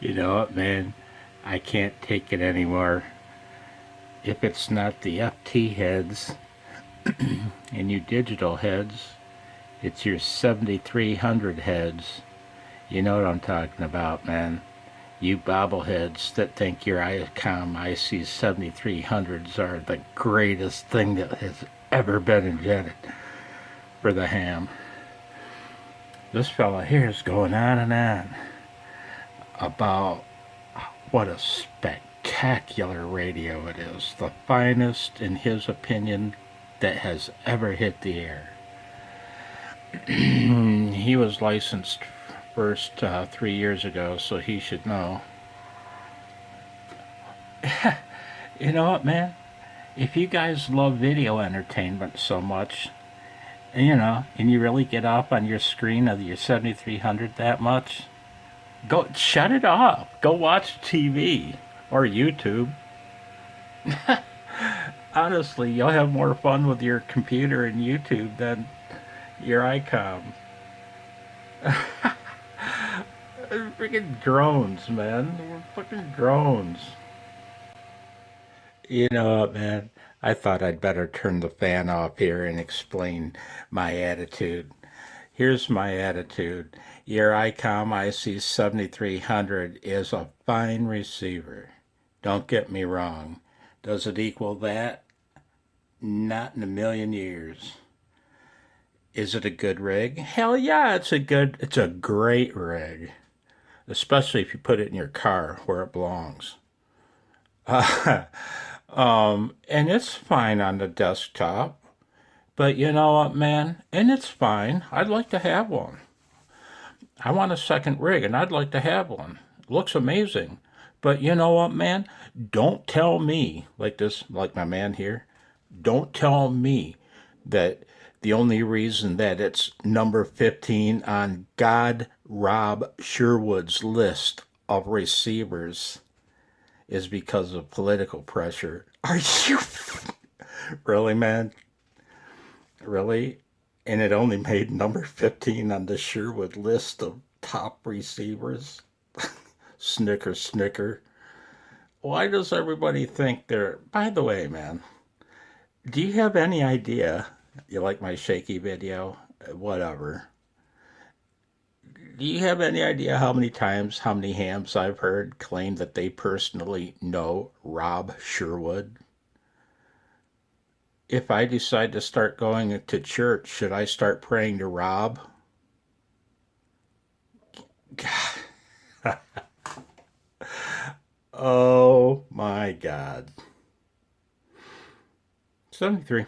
You know what, man? I can't take it anymore. If it's not the FT heads and you digital heads, it's your 7300 heads. You know what I'm talking about, man. You bobbleheads that think your ICOM IC 7300s are the greatest thing that has ever been invented for the ham. This fella here is going on and on about what a spectacular radio it is. The finest, in his opinion, that has ever hit the air. He was licensed first 3 years ago, so he should know. You know what, man? If you guys love video entertainment so much, and you really get off on your screen of your 7300 that much, go shut it off. Go watch TV or YouTube. Honestly, you'll have more fun with your computer and YouTube than your ICOM. Freaking drones, man. We're fucking drones. You know what, man? I thought I'd better turn the fan off here and explain my attitude. Here's my attitude. Your ICOM IC 7300 is a fine receiver. Don't get me wrong. Does it equal that? Not in a million years. Is it a good rig? Hell yeah, it's a great rig. Especially if you put it in your car where it belongs. And it's fine on the desktop. But you know what, man? And it's fine. I'd like to have one. I want a second rig, and I'd like to have one. It looks amazing. But you know what, man? Don't tell me, like my man here, don't tell me that the only reason that it's number 15 on God Rob Sherwood's list of receivers is because of political pressure. Are you really, man? Really? And it only made number 15 on the Sherwood list of top receivers? Snicker, snicker. Why does everybody think they're. By the way, man, do you have any idea? You like my shaky video? Whatever. Do you have any idea how many times, how many hams I've heard claim that they personally know Rob Sherwood? If I decide to start going to church, should I start praying to Rob? Oh my God. 73.